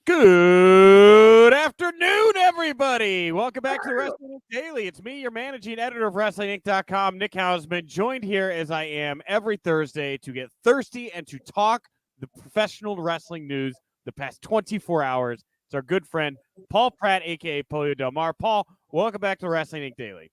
Good afternoon, everybody. Welcome back to the Wrestling Daily. It's me, your managing editor of WrestlingInc.com, Nick Hausman, joined here as I am every Thursday to get thirsty and to talk the professional wrestling news the past 24 hours. It's our good friend, Paul Pratt, a.k.a. Polio Del Mar. Paul, welcome back to the Wrestling Inc. Daily.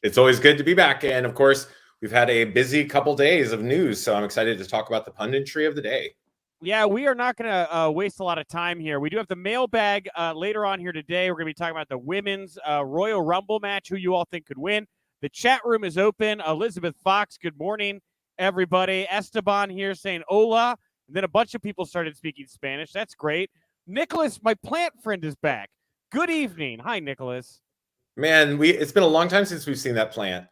It's always good to be back. And, of course, we've had a busy couple days of news, so I'm excited to talk about the punditry of the day. Yeah, we are not going to waste a lot of time here. We do have the mailbag later on here today. We're going to be talking about the women's Royal Rumble match, who you all think could win. The chat room is open. Elizabeth Fox, good morning, everybody. Esteban here saying hola. And then a bunch of people started speaking Spanish. That's great. Nicholas, my plant friend, is back. Good evening. Hi, Nicholas. Man, it's been a long time since we've seen that plant.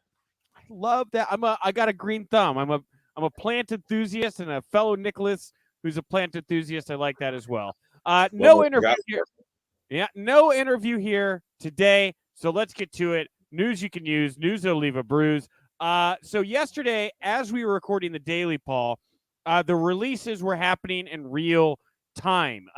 I love that. I got a green thumb. I'm a plant enthusiast and a fellow Nicholas who's a plant enthusiast. I like that as well. No interview here. Yeah, no interview here today. So let's get to it. News you can use. News that'll leave a bruise. So yesterday, as we were recording the Daily, Paul, the releases were happening in real time.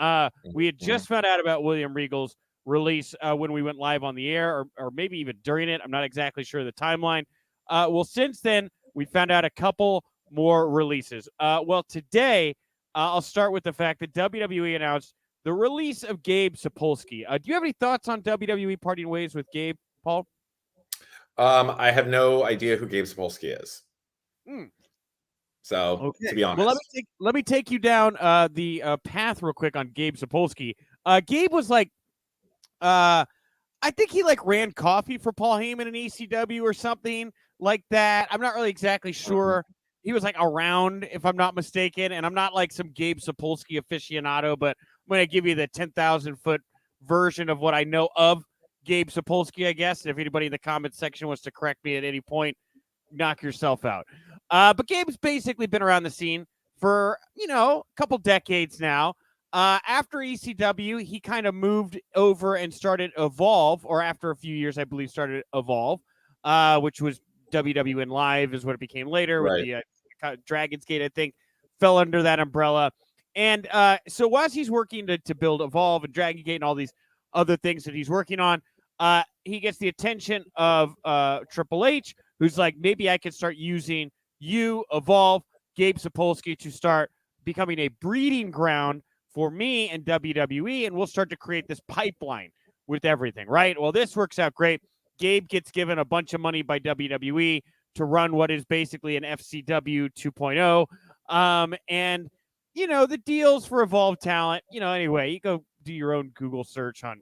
We had just found out about William Regal's release when we went live on the air, or maybe even during it. I'm not exactly sure of the timeline. Well, since then, we found out a couple more releases. Well, today, I'll start with the fact that WWE announced the release of Gabe Sapolsky. Do you have any thoughts on WWE parting ways with Gabe, Paul? I have no idea who Gabe Sapolsky is. So, okay. To be honest. Well, let me take you down the path real quick on Gabe Sapolsky. Gabe was like, I think he ran coffee for Paul Heyman in ECW or something like that. I'm not really exactly sure. He was around, if I'm not mistaken, and I'm not some Gabe Sapolsky aficionado, but I'm going to give you the 10,000 foot version of what I know of Gabe Sapolsky, I guess. And if anybody in the comments section wants to correct me at any point, knock yourself out. But Gabe's basically been around the scene for, a couple decades now. After ECW, he kind of moved over and started Evolve, or after a few years, I believe, started Evolve, which was WWN Live is what it became later, right, with the Dragon's Gate, I think, fell under that umbrella. And so while he's working to build Evolve and Dragon Gate and all these other things that he's working on, he gets the attention of Triple H, who's like, maybe I could start using you, Evolve, Gabe Sapolsky, to start becoming a breeding ground for me and WWE, and we'll start to create this pipeline with everything, right? Well, this works out great. Gabe gets given a bunch of money by WWE to run what is basically an FCW 2.0. And, the deals for Evolve Talent, anyway, you go do your own Google search on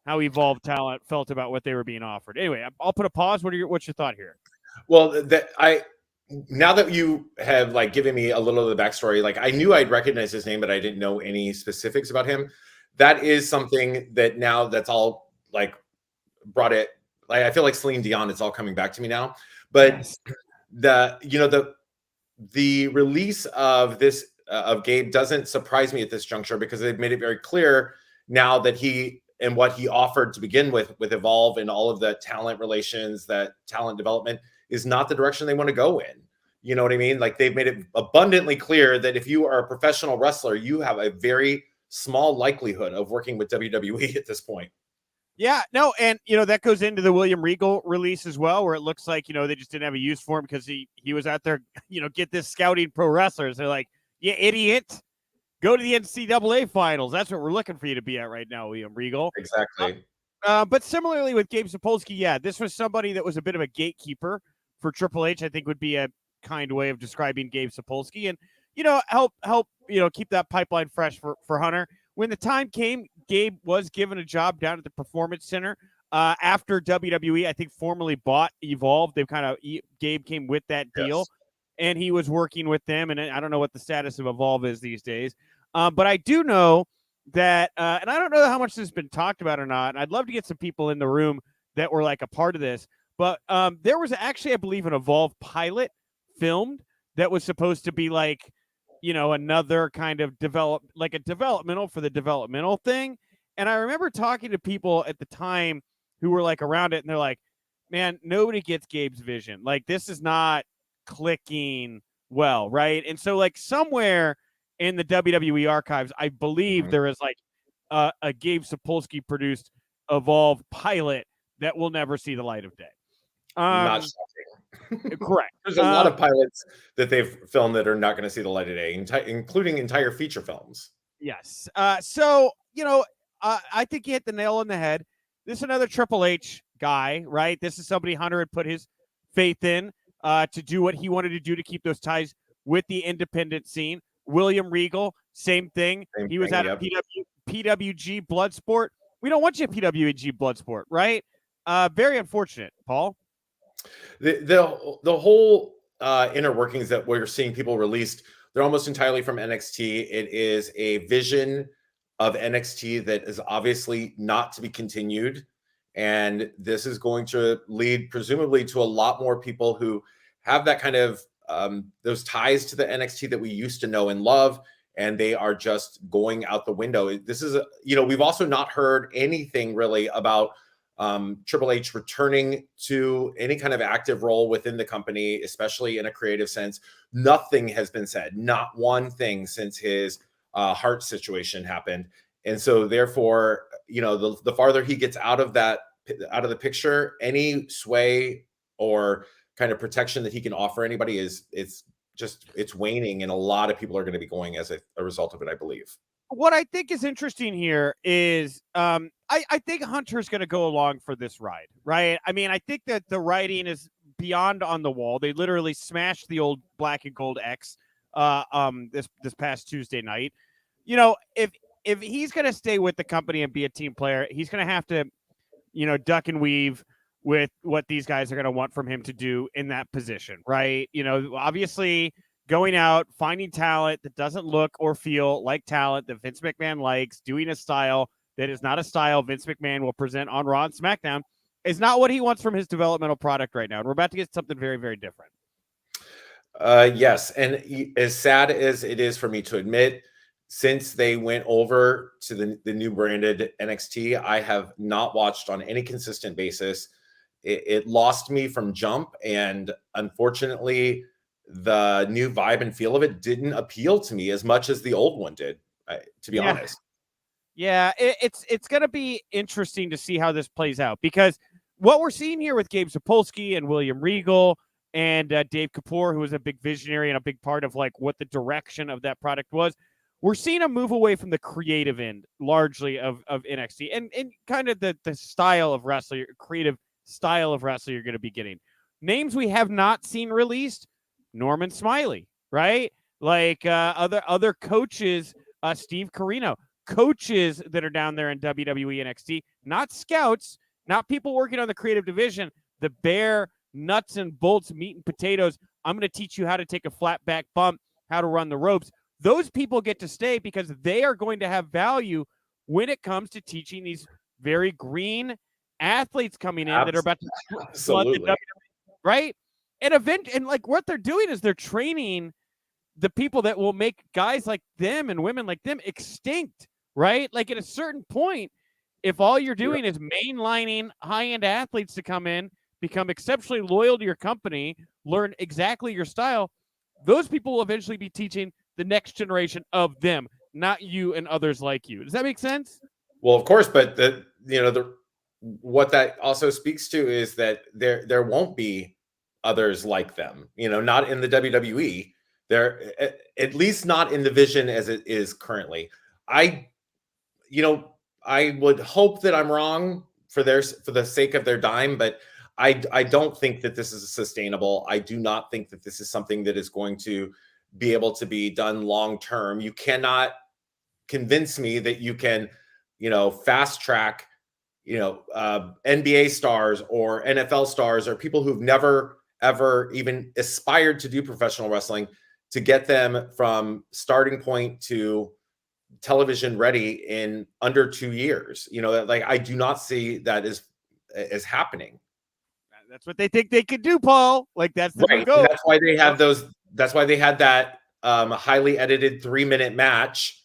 how Evolve Talent felt about what they were being offered. Anyway, I'll put a pause. What's your thought here? Well, now that you have given me a little of the backstory, I knew I'd recognize his name, but I didn't know any specifics about him. That is something that now that's all brought it. I feel like Celine Dion, it's all coming back to me now. But yes. The release of this of Gabe doesn't surprise me at this juncture, because they've made it very clear now that he and what he offered to begin with Evolve and all of the talent relations, that talent development is not the direction they want to go in. You know what I mean? They've made it abundantly clear that if you are a professional wrestler, you have a very small likelihood of working with WWE at this point. Yeah, no, and, that goes into the William Regal release as well, where it looks like, they just didn't have a use for him because he was out there, get this scouting pro wrestlers. They're like, yeah, idiot, go to the NCAA finals. That's what we're looking for you to be at right now, William Regal. Exactly. But similarly with Gabe Sapolsky, yeah, this was somebody that was a bit of a gatekeeper for Triple H, I think would be a kind way of describing Gabe Sapolsky, and, help, keep that pipeline fresh for Hunter. When the time came, Gabe was given a job down at the Performance Center after WWE, I think, formally bought Evolve. Gabe came with that deal, yes, and he was working with them. And I don't know what the status of Evolve is these days, but I do know that, and I don't know how much this has been talked about or not. And I'd love to get some people in the room that were a part of this. But there was actually, I believe, an Evolve pilot filmed that was supposed to be another kind of a developmental for the developmental thing. And I remember talking to people at the time who were around it, and they're like, man, nobody gets Gabe's vision. This is not clicking well, right? And so somewhere in the WWE archives, I believe there is a Gabe Sapolsky produced Evolve pilot that will never see the light of day. Not shocking. Correct. There's a lot of pilots that they've filmed that are not going to see the light of day, including entire feature films. Yes. So, I think you hit the nail on the head. This is another Triple H guy, right? This is somebody Hunter had put his faith in to do what he wanted to do to keep those ties with the independent scene. William Regal, same thing. He was at a PWG Bloodsport. We don't want you at PWG Bloodsport, right? Very unfortunate, Paul. The whole inner workings that we're seeing people released, they're almost entirely from NXT. It is a vision of NXT that is obviously not to be continued. And this is going to lead presumably to a lot more people who have that kind of those ties to the NXT that we used to know and love, and they are just going out the window. This is, we've also not heard anything really about Triple H returning to any kind of active role within the company, especially in a creative sense. Nothing has been said, not one thing since his heart situation happened. And so therefore, the farther he gets out of the picture, any sway or kind of protection that he can offer anybody it's waning, and a lot of people are going to be going as a result of it, I believe. What I think is interesting here is I think Hunter's going to go along for this ride, right? I mean, I think that the writing is beyond on the wall. They literally smashed the old black and gold X this past Tuesday night. If he's going to stay with the company and be a team player, he's going to have to, duck and weave with what these guys are going to want from him to do in that position, right? Obviously going out, finding talent that doesn't look or feel like talent that Vince McMahon likes, doing a style that is not a style Vince McMahon will present on Raw and SmackDown is not what he wants from his developmental product right now. And we're about to get something very, very different. Yes. And as sad as it is for me to admit, since they went over to the new branded NXT, I have not watched on any consistent basis. It lost me from jump. And unfortunately, the new vibe and feel of it didn't appeal to me as much as the old one did, to be honest. Yeah, it's going to be interesting to see how this plays out, because what we're seeing here with Gabe Sapolsky and William Regal and Dave Kapoor, who was a big visionary and a big part of like what the direction of that product was, we're seeing a move away from the creative end largely of NXT and kind of the style of wrestler, creative style of wrestler you're going to be getting. Names we have not seen released: Norman Smiley, right? Like other coaches, Steve Corino, coaches that are down there in WWE NXT, not scouts, not people working on the creative division, the bare nuts and bolts, meat and potatoes. I'm going to teach you how to take a flat back bump, how to run the ropes. Those people get to stay because they are going to have value when it comes to teaching these very green athletes coming in that are about to flood the WWE, right? And like what they're doing is they're training the people that will make guys like them and women like them extinct, right? Like at a certain point, if all you're doing is mainlining high-end athletes to come in, become exceptionally loyal to your company, learn exactly your style, those people will eventually be teaching the next generation of them, not you and others like you. Does that make sense? Well, of course, but what that also speaks to is that there won't be others like them, not in the WWE. They're at least not in the vision as it is currently. I would hope that I'm wrong for the sake of their dime, but I don't think that this is sustainable. I do not think that this is something that is going to be able to be done long term. You cannot convince me that you can, fast track, NBA stars or NFL stars or people who've never ever even aspired to do professional wrestling, to get them from starting point to television ready in under 2 years. I do not see that as happening. That's what they think they could do, Paul. Like that's the right. Go. That's why they have those. That's why they had that highly edited 3-minute match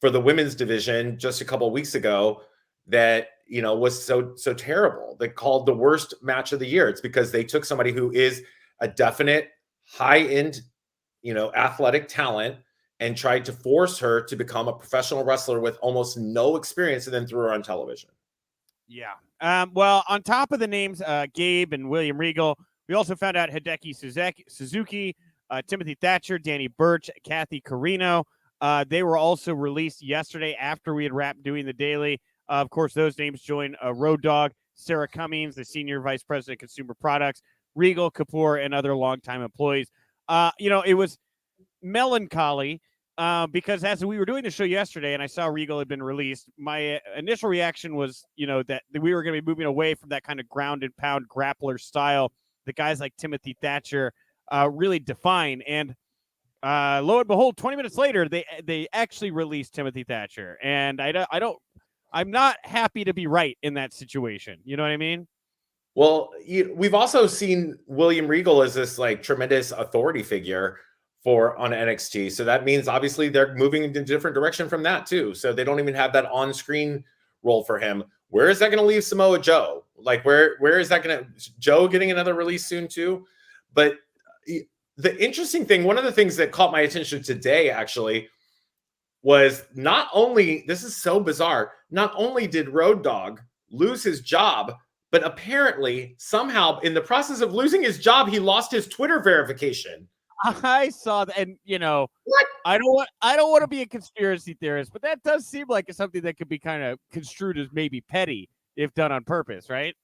for the women's division just a couple of weeks ago that was so terrible. They called the worst match of the year. It's because they took somebody who is a definite high-end athletic talent and tried to force her to become a professional wrestler with almost no experience and then threw her on television. Yeah. Well, on top of the names, Gabe and William Regal, we also found out Hideki Suzuki, Timothy Thatcher, Danny Burch, Kathy Carino. They were also released yesterday after we had wrapped doing the daily. Of course, those names join Road Dogg, Sarah Cummings, the Senior Vice President, Consumer Products, Regal, Kapoor, and other longtime employees. It was melancholy because as we were doing the show yesterday and I saw Regal had been released, my initial reaction was, that we were going to be moving away from that kind of ground and pound grappler style that guys like Timothy Thatcher really define. And lo and behold, 20 minutes later, they actually released Timothy Thatcher. And I'm not happy to be right in that situation. You know what I mean? Well, we've also seen William Regal as this like tremendous authority figure on NXT. So that means obviously they're moving in a different direction from that too. So they don't even have that on-screen role for him. Where is that going to leave Samoa Joe? Like where is that going to Joe getting another release soon too? But the interesting thing, one of the things that caught my attention today actually was not only, this is so bizarre, not only did Road Dogg lose his job, but apparently somehow in the process of losing his job, he lost his Twitter verification. I saw that, and what? I don't want to be a conspiracy theorist, but that does seem like it's something that could be kind of construed as maybe petty if done on purpose, right?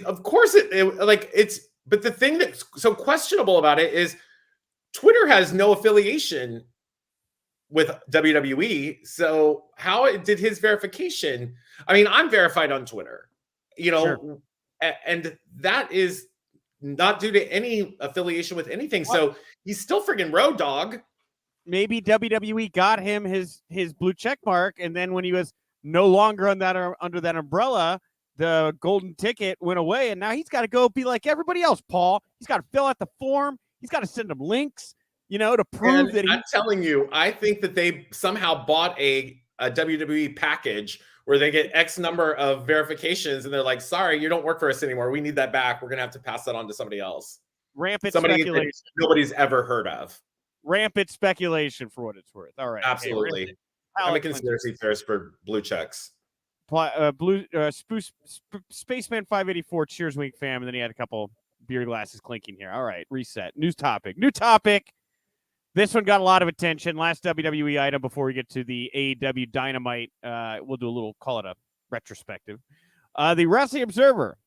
Of course, but the thing that's so questionable about it is Twitter has no affiliation with WWE. So how did his verification? I mean, I'm verified on Twitter, Sure. And that is not due to any affiliation with anything. What? So he's still friggin' Road Dogg. Maybe WWE got him his blue check mark, and then when he was no longer under that umbrella, the golden ticket went away, and now he's got to go be like everybody else, Paul. He's got to fill out the form. He's got to send them links, to prove that I'm telling you, I think that they somehow bought a WWE package where they get X number of verifications and they're like, sorry, you don't work for us anymore. We need that back. We're going to have to pass that on to somebody else. Rampant speculation. Nobody's ever heard of. Rampant speculation for what it's worth. All right. Absolutely. I'm a conspiracy theorist for blue checks. Spaceman 584, cheers, Wink fam. And then he had a couple beer glasses clinking here. All right. Reset. New topic. This one got a lot of attention. Last WWE item before we get to the AEW Dynamite. We'll do call it a retrospective. The Wrestling Observer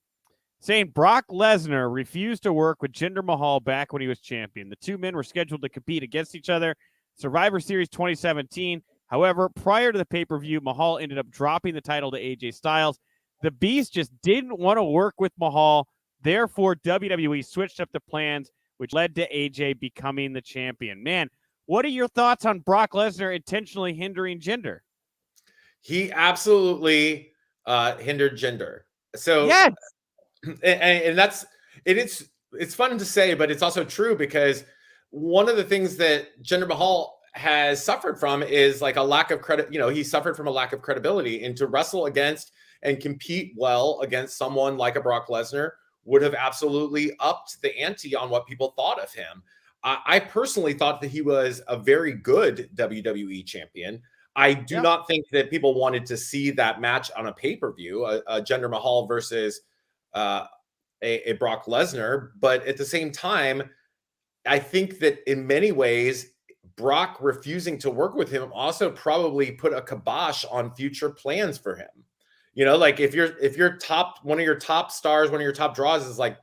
saying Brock Lesnar refused to work with Jinder Mahal back when he was champion. The two men were scheduled to compete against each other. Survivor Series 2017. However, prior to the pay-per-view, Mahal ended up dropping the title to AJ Styles. The Beast just didn't want to work with Mahal. Therefore, WWE switched up the plans, which led to AJ becoming the champion. Man, what are your thoughts on Brock Lesnar intentionally hindering Jinder? He absolutely hindered Jinder. So yes. And it's fun to say, but it's also true because one of the things that Jinder Mahal has suffered from is like a lack of credit. He suffered from a lack of credibility, and to wrestle against and compete well against someone like a Brock Lesnar would have absolutely upped the ante on what people thought of him. I personally thought that he was a very good WWE champion. I do not think that people wanted to see that match on a pay-per-view, a Jinder Mahal versus a Brock Lesnar. But at the same time, I think that in many ways, Brock refusing to work with him also probably put a kibosh on future plans for him. Like if you're one of your top stars, one of your top draws is like,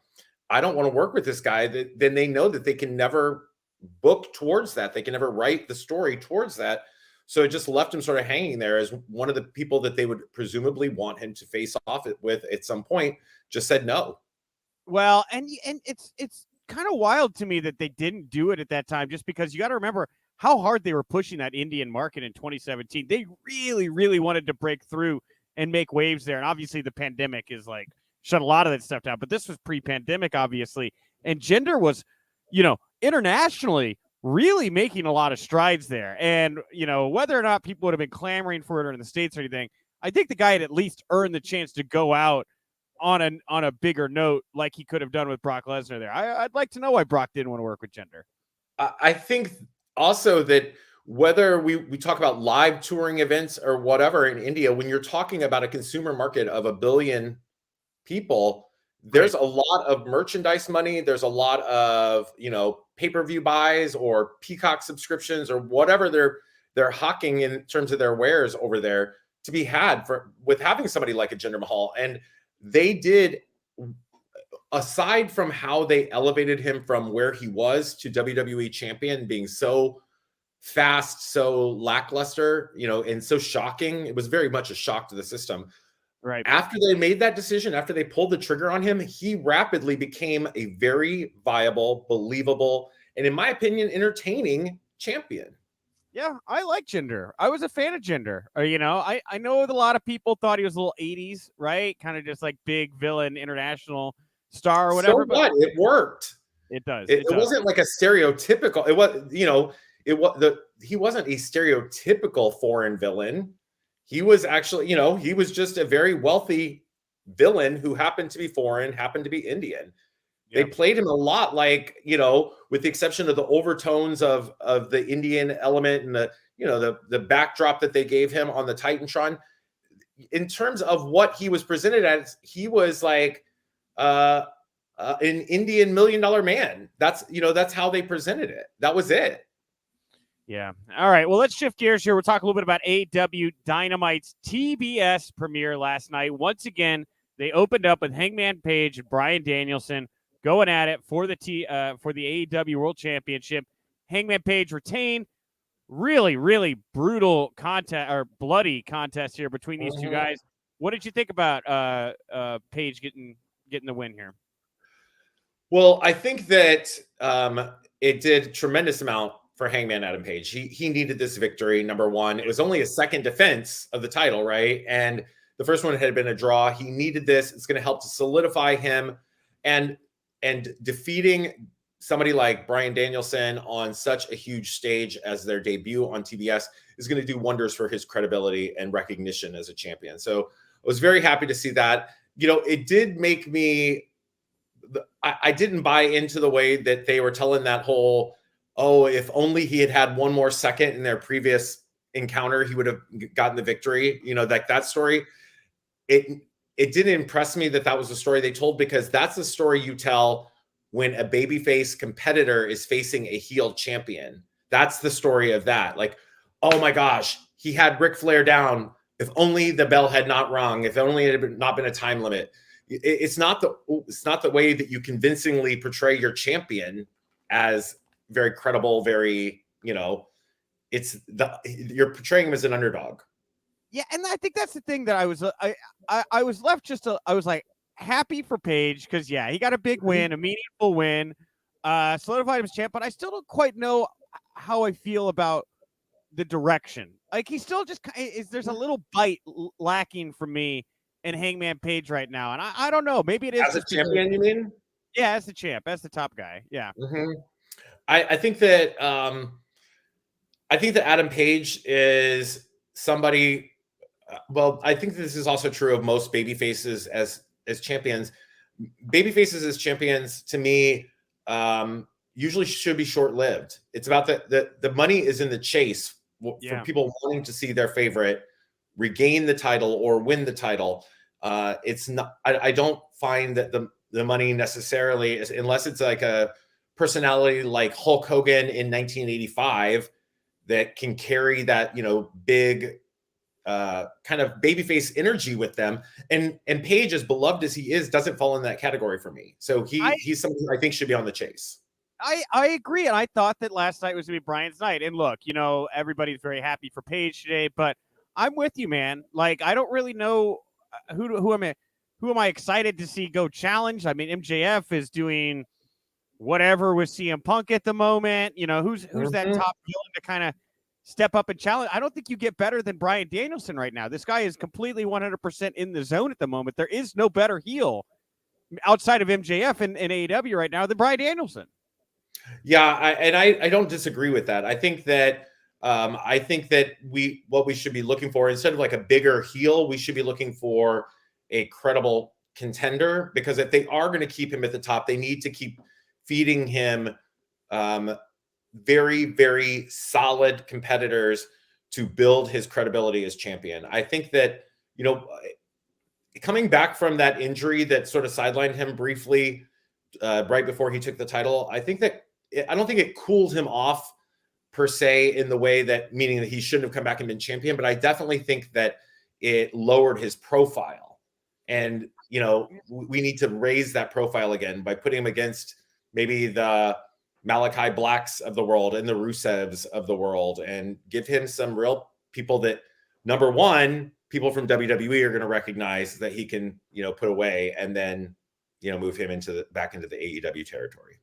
I don't want to work with this guy, then they know that they can never book towards that. They can never write the story towards that. So it just left him sort of hanging there as one of the people that they would presumably want him to face off with at some point, just said no. Well, and it's kind of wild to me that they didn't do it at that time, just because you got to remember how hard they were pushing that Indian market in 2017. They really, really wanted to break through and make waves there. And obviously the pandemic is like shut a lot of that stuff down, but this was pre-pandemic, obviously. And Jinder was, internationally really making a lot of strides there. And, whether or not people would have been clamoring for it or in the States or anything, I think the guy had at least earned the chance to go out on a bigger note like he could have done with Brock Lesnar there. I'd like to know why Brock didn't want to work with Jinder. I think also that whether we talk about live touring events or whatever in India, when you're talking about a consumer market of 1 billion people, there's a lot of merchandise money. There's a lot of, pay-per-view buys or Peacock subscriptions or whatever they're hawking in terms of their wares over there to be had with having somebody like a Jinder Mahal. And they did, aside from how they elevated him from where he was to WWE champion, being so fast, so lackluster, and so shocking. It was very much a shock to the system. Right. After they made that decision, after they pulled the trigger on him, he rapidly became a very viable, believable, and in my opinion, entertaining champion. Yeah, I like Jinder. I was a fan of Jinder. I know that a lot of people thought he was a little 80s, right? Kind of just like big villain international star or whatever. So what? It worked. It does. It wasn't like a stereotypical. It was, he wasn't a stereotypical foreign villain. He was actually, he was just a very wealthy villain who happened to be foreign, happened to be Indian. They played him a lot like, with the exception of the overtones of the Indian element and the backdrop that they gave him on the Titantron. In terms of what he was presented as, he was like an Indian $1 million man. That's how they presented it. That was it. Yeah. All right. Well, let's shift gears here. We'll talk a little bit about AEW Dynamite's TBS premiere last night. Once again, they opened up with Hangman Page and Bryan Danielson going at it for the AEW World Championship. Hangman Page retained. Really, really brutal contest or bloody contest here between these two guys. What did you think about Page getting the win here? Well, I think that it did a tremendous amount for Hangman Adam Page. He needed this victory, number one. It was only a second defense of the title, right? And the first one had been a draw. He needed this. It's going to help to solidify him. And defeating somebody like Bryan Danielson on such a huge stage as their debut on TBS is going to do wonders for his credibility and recognition as a champion. So I was very happy to see that. It did make me, I didn't buy into the way that they were telling that whole, if only he had had one more second in their previous encounter, he would have gotten the victory. That story, it didn't impress me that was the story they told, because that's the story you tell when a babyface competitor is facing a heel champion. That's the story of that. Like, oh my gosh, he had Ric Flair down. If only the bell had not rung. If only it had not been a time limit. It's not the way that you convincingly portray your champion as very credible, very, you're portraying him as an underdog. Yeah, and I think that's the thing that I was left I was like happy for Page because he got a big win, a meaningful win, solidified him as champ, but I still don't quite know how I feel about the direction. Like he still just there's a little bite lacking for me in Hangman Page right now, and I don't know. Maybe it is as a champion. You mean? Yeah, as the champ, as the top guy. Yeah. Mm-hmm. I think that Adam Page is somebody. Well, I think this is also true of most babyfaces as champions. Babyfaces as champions, to me, usually should be short-lived. It's about the money is in the chase for people wanting to see their favorite regain the title or win the title. It's not. I don't find that the money necessarily is, unless it's like a personality like Hulk Hogan in 1985 that can carry that big kind of babyface energy with them. And Page, as beloved as he is, doesn't fall in that category for me. So he's somebody I think should be on the chase. I agree, and I thought that last night was going to be Bryan's night. And look, everybody's very happy for Page today, but I'm with you, man. Like, I don't really know who am I excited to see go challenge. I mean, MJF is doing whatever with CM Punk at the moment. Who's that top villain to kind of step up and challenge? I don't think you get better than Bryan Danielson right now. This guy is completely 100% in the zone at the moment. There is no better heel outside of MJF in AEW right now than Bryan Danielson. Yeah, I don't disagree with that. I think that what we should be looking for, instead of like a bigger heel, we should be looking for a credible contender, because if they are going to keep him at the top, they need to keep feeding him very, very solid competitors to build his credibility as champion. I think that, coming back from that injury that sort of sidelined him briefly right before he took the title, I don't think it cooled him off per se in the way that, meaning that he shouldn't have come back and been champion, but I definitely think that it lowered his profile. And, we need to raise that profile again by putting him against maybe the Malachi Blacks of the world and the Rusevs of the world, and give him some real people that, number one, people from WWE are going to recognize that he can, put away, and then, move him back into the AEW territory.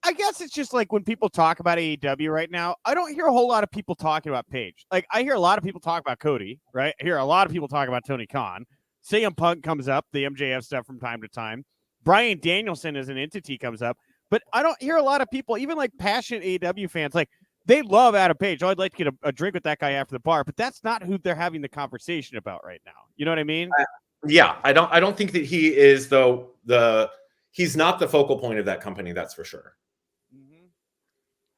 I guess it's just like when people talk about AEW right now, I don't hear a whole lot of people talking about Paige. Like, I hear a lot of people talk about Cody, right? I hear a lot of people talk about Tony Khan. CM Punk comes up, the MJF stuff from time to time. Bryan Danielson as an entity comes up. But I don't hear a lot of people, even like passionate AEW fans, like they love Adam Page. Oh, I'd like to get a drink with that guy after the bar, but that's not who they're having the conversation about right now. You know what I mean? Yeah, I don't think that he is, though. He's not the focal point of that company. That's for sure. Mm-hmm.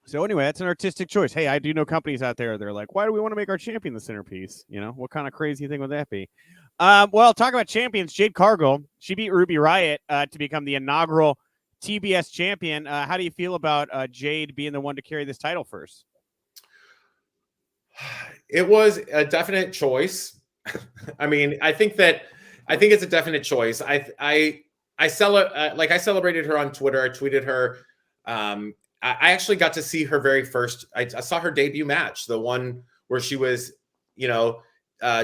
So anyway, that's an artistic choice. Hey, I do know companies out there. They're like, why do we want to make our champion the centerpiece? What kind of crazy thing would that be? Well, talk about champions. Jade Cargill, she beat Ruby Riott to become the inaugural TBS champion. How do you feel about Jade being the one to carry this title first? It was a definite choice. I mean, I think it's a definite choice. I celebrated her on Twitter. I tweeted her. I actually got to see her very first. I saw her debut match, the one where she was,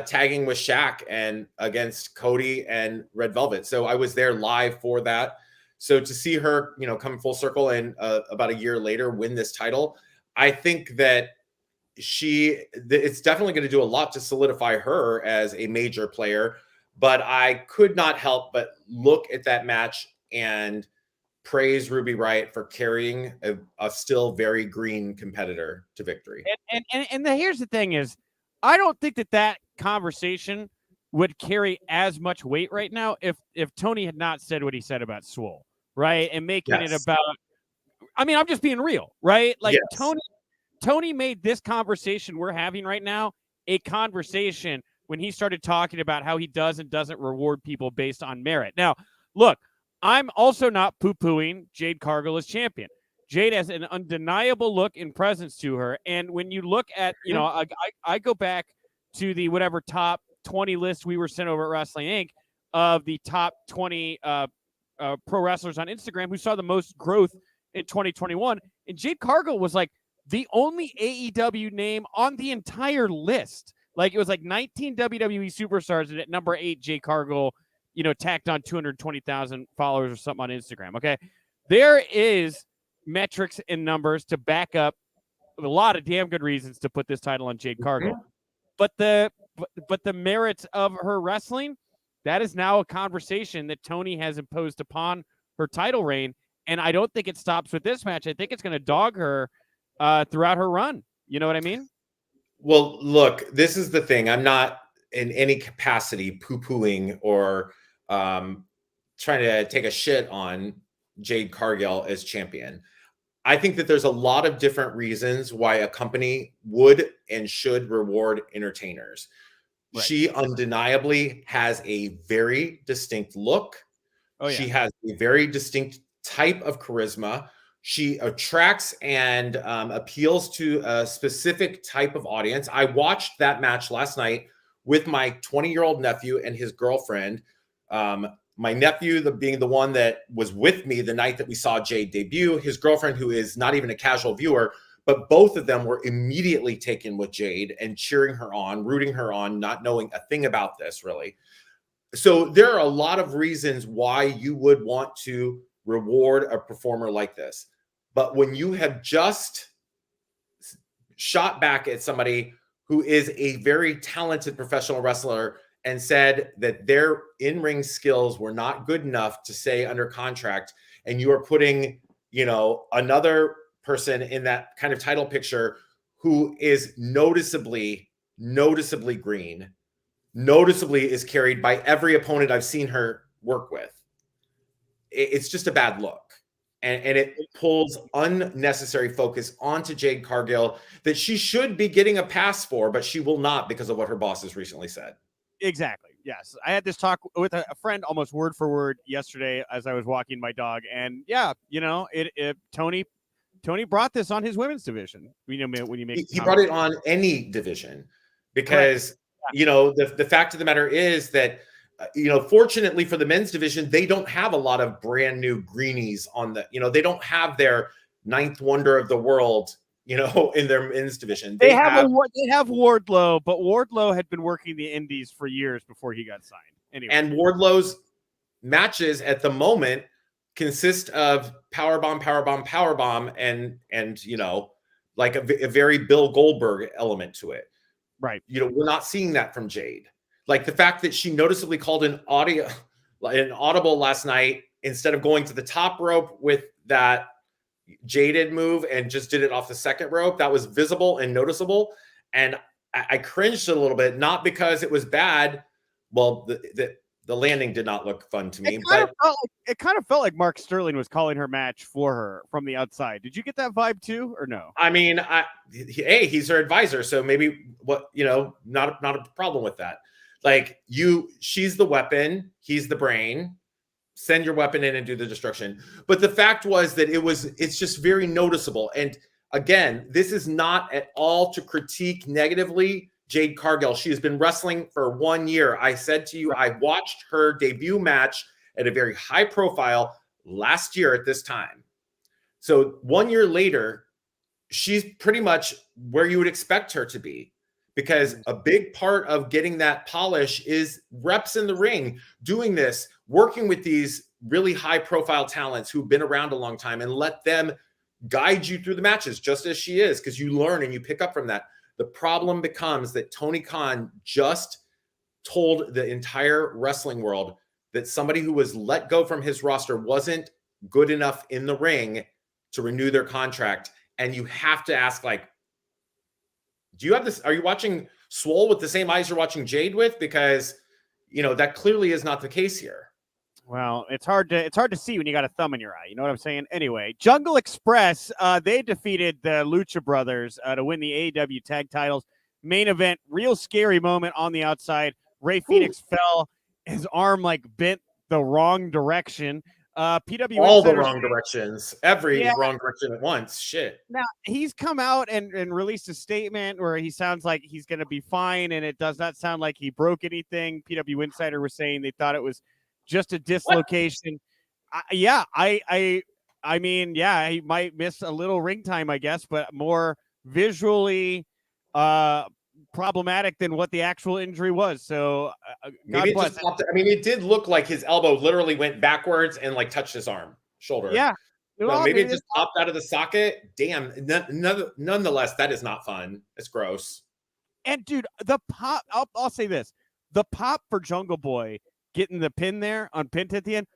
tagging with Shaq and against Cody and Red Velvet. So I was there live for that. So to see her, come full circle and about a year later win this title, I think that it's definitely going to do a lot to solidify her as a major player. But I could not help but look at that match and praise Ruby Riott for carrying a still very green competitor to victory. And here's the thing is, I don't think that conversation would carry as much weight right now if Tony had not said what he said about Swole, right? And making it about, I mean, I'm just being real, right? Like Tony made this conversation we're having right now a conversation when he started talking about how he does and doesn't reward people based on merit. Now, look, I'm also not poo-pooing Jade Cargill as champion. Jade has an undeniable look and presence to her. And when you look at, I go back to the whatever top 20 list we were sent over at Wrestling Inc. of the top 20 pro wrestlers on Instagram who saw the most growth in 2021. And Jade Cargill was like the only AEW name on the entire list. Like, it was like 19 WWE superstars, and at number 8, Jade Cargill, tacked on 220,000 followers or something on Instagram. Okay. There is metrics and numbers to back up a lot of damn good reasons to put this title on Jade Cargill. But the merits of her wrestling, that is now a conversation that Tony has imposed upon her title reign. And I don't think it stops with this match. I think it's going to dog her throughout her run. You know what I mean? Well, look, this is the thing. I'm not in any capacity poo-pooing or trying to take a shit on Jade Cargill as champion. I think that there's a lot of different reasons why a company would and should reward entertainers. Right. She undeniably has a very distinct look. Oh, yeah. She has a very distinct type of charisma. She attracts and appeals to a specific type of audience. I watched that match last night with my 20-year-old nephew and his girlfriend. My nephew being the one that was with me the night that we saw Jade debut, his girlfriend, who is not even a casual viewer, but both of them were immediately taken with Jade and cheering her on, rooting her on, not knowing a thing about this, really. So there are a lot of reasons why you would want to reward a performer like this. But when you have just shot back at somebody who is a very talented professional wrestler and said that their in-ring skills were not good enough to stay under contract, and you are putting, another person in that kind of title picture who is noticeably green, noticeably is carried by every opponent I've seen her work with. It's just a bad look. and it pulls unnecessary focus onto Jade Cargill that she should be getting a pass for, but she will not because of what her boss has recently said. Exactly. Yes. I had this talk with a friend almost word for word yesterday as I was walking my dog. And yeah, Tony brought this on his women's division. When you make he brought it on any division because, the fact of the matter is that, fortunately for the men's division, they don't have a lot of brand new greenies on they don't have their ninth wonder of the world, in their men's division. They have Wardlow, but Wardlow had been working the indies for years before he got signed. Anyway. And Wardlow's matches at the moment consist of powerbomb, and like a very Bill Goldberg element to it. Right. We're not seeing that from Jade. Like the fact that she noticeably called an audible last night instead of going to the top rope with that jaded move and just did it off the second rope. That was visible and noticeable. And I cringed a little bit, not because it was bad. Well, the landing did not look fun to me. It kind of felt like Mark Sterling was calling her match for her from the outside. Did you get that vibe too, or no? I mean, he's her advisor, so maybe not a problem with that. Like she's the weapon, he's the brain. Send your weapon in and do the destruction. But the fact was that it's just very noticeable. And again, this is not at all to critique negatively Jade Cargill. She has been wrestling for 1 year. I said to you, I watched her debut match at a very high profile last year at this time. So 1 year later, she's pretty much where you would expect her to be, because a big part of getting that polish is reps in the ring, doing this, working with these really high profile talents who've been around a long time, and let them guide you through the matches just as she is, because you learn and you pick up from that. The problem becomes that Tony Khan just told the entire wrestling world that somebody who was let go from his roster wasn't good enough in the ring to renew their contract. And you have to ask, like, do you have this? Are you watching Swole with the same eyes you're watching Jade with? Because, that clearly is not the case here. Well, it's hard to see when you got a thumb in your eye. You know what I'm saying? Anyway, Jungle Express, they defeated the Lucha Brothers to win the AEW tag titles. Main event, real scary moment on the outside. Ray Fenix fell. His arm bent the wrong direction. PW all the wrong directions, wrong direction at once. Shit. Now he's come out and released a statement where he sounds like he's going to be fine, and it does not sound like he broke anything. PW Insider was saying they thought it was just a dislocation. I mean, he might miss a little ring time, I guess, but more visually problematic than what the actual injury was. So maybe it just popped. I mean, it did look like his elbow literally went backwards and touched his shoulder. Yeah. So maybe it just popped out of the socket. Damn. Nonetheless, that is not fun. It's gross. And dude, the pop, I'll say this. The pop for Jungle Boy getting the pin there on Pint at the end.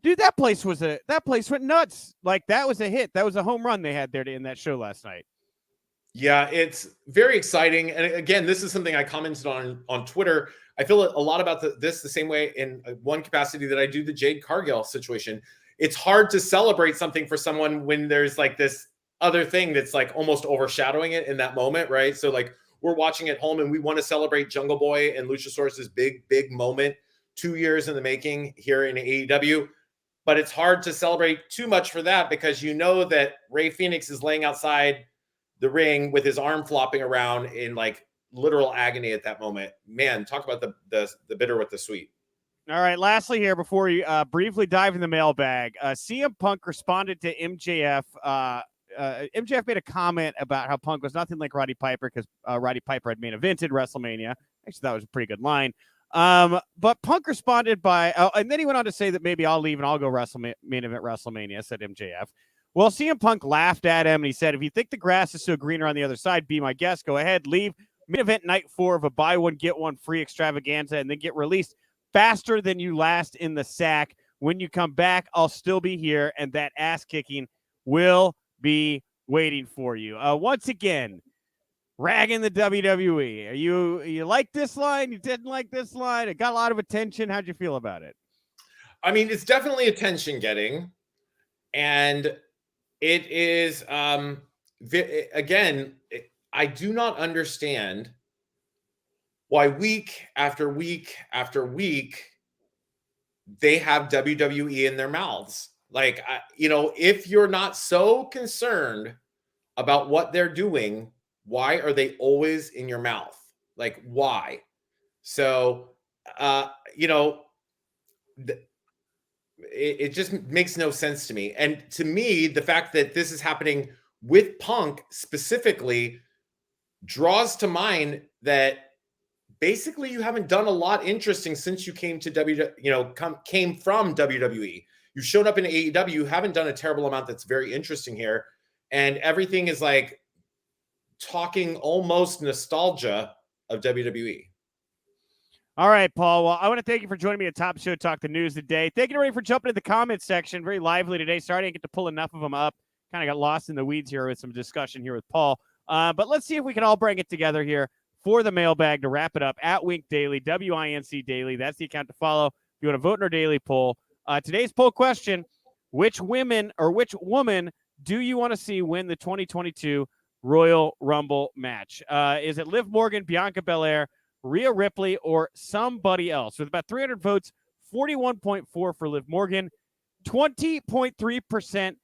Dude, that place went nuts. That was a hit. That was a home run they had there to end that show last night. Yeah, it's very exciting. And again, this is something I commented on Twitter. I feel a lot about this the same way in one capacity that I do the Jade Cargill situation. It's hard to celebrate something for someone when there's this other thing that's almost overshadowing it in that moment, right? So we're watching at home and we want to celebrate Jungle Boy and Luchasaurus's big moment, 2 years in the making here in AEW. But it's hard to celebrate too much for that, because that Ray Fenix is laying outside the ring with his arm flopping around in literal agony at that moment. Man, talk about the bitter with the sweet. All right, lastly here, before you briefly dive in the mailbag, CM Punk responded to MJF. MJF made a comment about how Punk was nothing like Roddy Piper, because Roddy Piper had main evented WrestleMania. Actually, that was a pretty good line. But Punk responded by, and then he went on to say that maybe I'll leave and I'll go main event WrestleMania, said MJF. Well, CM Punk laughed at him and he said, if you think the grass is so greener on the other side, be my guest. Go ahead, leave. Main event night 4 of a buy one, get one free extravaganza, and then get released faster than you last in the sack. When you come back, I'll still be here, and that ass kicking will be waiting for you. Once again, ragging the WWE. You like this line? You didn't like this line? It got a lot of attention. How'd you feel about it? I mean, it's definitely attention getting. And it is, again, I do not understand why week after week after week they have WWE in their mouths. Like, if you're not so concerned about what they're doing, why are they always in your mouth? Like, why? So, it just makes no sense to me. And to me, the fact that this is happening with Punk specifically draws to mind that basically you haven't done a lot interesting since you came to came from WWE. You showed up in AEW, you haven't done a terrible amount that's very interesting here. And everything is like talking almost nostalgia of WWE. All right, Paul. Well, I want to thank you for joining me at Top Show Talk the News today. Thank you, everybody, for jumping in the comments section. Very lively today. Sorry I didn't get to pull enough of them up. Kind of got lost in the weeds here with some discussion here with Paul. But let's see if we can all bring it together here for the mailbag to wrap it up at Wink Daily, WINC Daily. That's the account to follow if you want to vote in our daily poll. Today's poll question, which women or which woman do you want to see win the 2022 Royal Rumble match? Is it Liv Morgan, Bianca Belair, Rhea Ripley, or somebody else? With about 300 votes, 41.4 for Liv Morgan, 20.3%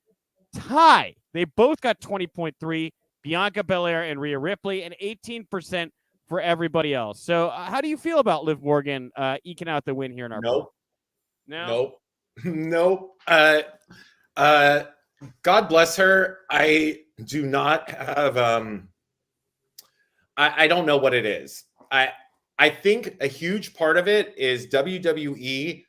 tie. They both got 20.3, Bianca Belair and Rhea Ripley, and 18% for everybody else. So how do you feel about Liv Morgan eking out the win here in our poll? Nope. God bless her. I do not have I don't know what it is. I think a huge part of it is WWE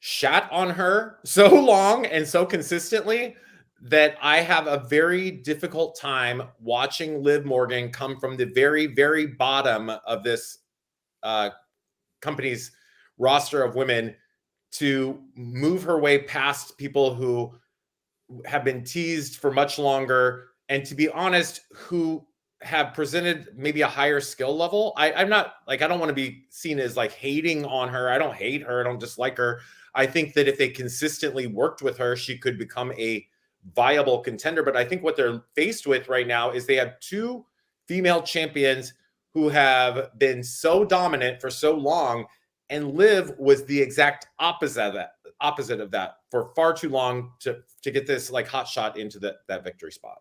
shat on her so long and so consistently that I have a very difficult time watching Liv Morgan come from the very, very bottom of this company's roster of women to move her way past people who have been teased for much longer, and to be honest, who have presented maybe a higher skill level. I'm not like, I don't want to be seen as like hating on her. I don't hate her. I don't dislike her. I think that if they consistently worked with her, she could become a viable contender. But I think what they're faced with right now is they have two female champions who have been so dominant for so long, and Liv was the exact opposite of that for far too long to get this like hot shot into that victory spot.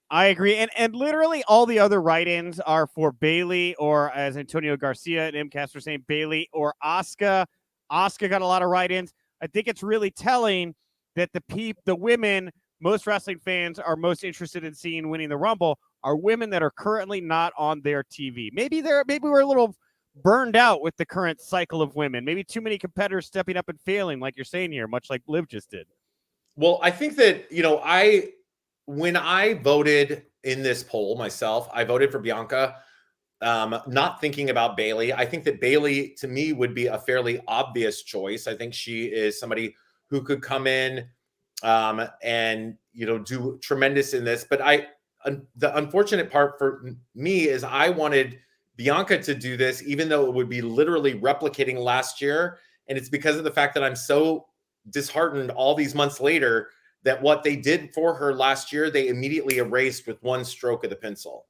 I agree. And literally all the other write-ins are for Bayley, or as Antonio Garcia and MCAS were saying, Bayley or Asuka. Asuka got a lot of write-ins. I think it's really telling that the women most wrestling fans are most interested in seeing winning the Rumble are women that are currently not on their TV. Maybe we're a little burned out with the current cycle of women. Maybe too many competitors stepping up and failing, like you're saying here, much like Liv just did. Well, I think that, when I voted in this poll myself, I voted for Bianca, not thinking about Bayley. I think that Bayley, to me, would be a fairly obvious choice. I think she is somebody who could come in and, do tremendous in this. But the unfortunate part for me is I wanted Bianca to do this, even though it would be literally replicating last year. And it's because of the fact that I'm so disheartened all these months later that what they did for her last year, they immediately erased with one stroke of the pencil.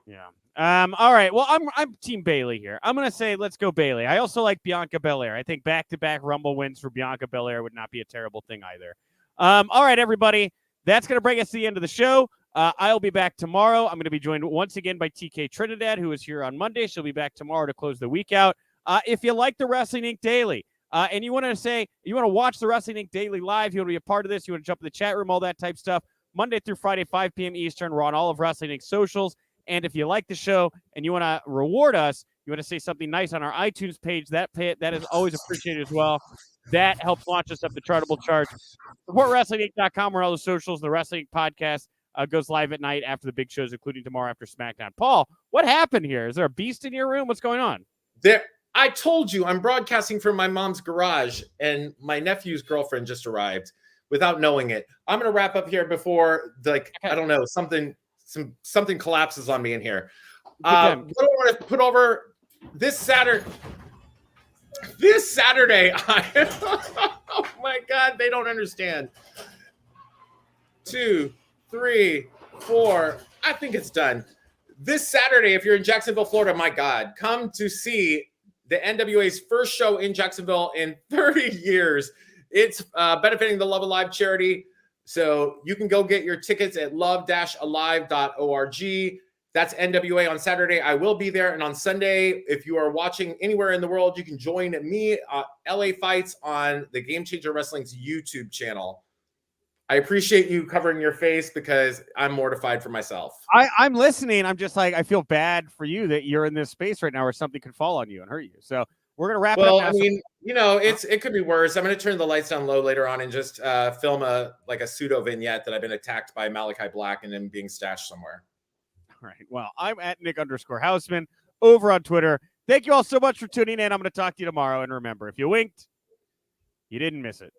Yeah. All right. Well, I'm Team Bayley here. I'm going to say let's go Bayley. I also like Bianca Belair. I think back-to-back Rumble wins for Bianca Belair would not be a terrible thing either. All right, everybody. That's going to bring us to the end of the show. I'll be back tomorrow. I'm going to be joined once again by TK Trinidad, who is here on Monday. She'll be back tomorrow to close the week out. If you like the Wrestling Inc. Daily, and you want to watch the Wrestling Inc. Daily live, you want to be a part of this, you want to jump in the chat room, all that type stuff, Monday through Friday, 5 p.m. Eastern. We're on all of Wrestling Inc. socials. And if you like the show and you want to reward us, you want to say something nice on our iTunes page, that is always appreciated as well. That helps launch us up the chartable charts. SupportWrestlingInc.com or all the socials. The Wrestling Inc. podcast goes live at night after the big shows, including tomorrow after SmackDown. Paul, what happened here? Is there a beast in your room? What's going on? I told you I'm broadcasting from my mom's garage, and my nephew's girlfriend just arrived without knowing it. I'm going to wrap up here before, I don't know, something collapses on me in here. What I want to put over this Saturday. Oh my God, they don't understand. 2, 3, 4. I think it's done. This Saturday, if you're in Jacksonville, Florida, my God, come to see the NWA's first show in Jacksonville in 30 years. It's benefiting the Love Alive charity. So you can go get your tickets at love-alive.org. That's NWA on Saturday. I will be there. And on Sunday, if you are watching anywhere in the world, you can join me, LA Fights, on the Game Changer Wrestling's YouTube channel. I appreciate you covering your face because I'm mortified for myself. I'm listening. I'm just like, I feel bad for you that you're in this space right now where something could fall on you and hurt you. So we're going to wrap it up now. I mean, you know, it could be worse. I'm going to turn the lights down low later on and just film a pseudo vignette that I've been attacked by Malachi Black and then being stashed somewhere. All right. Well, I'm at Nick_Houseman over on Twitter. Thank you all so much for tuning in. I'm going to talk to you tomorrow. And remember, if you winked, you didn't miss it.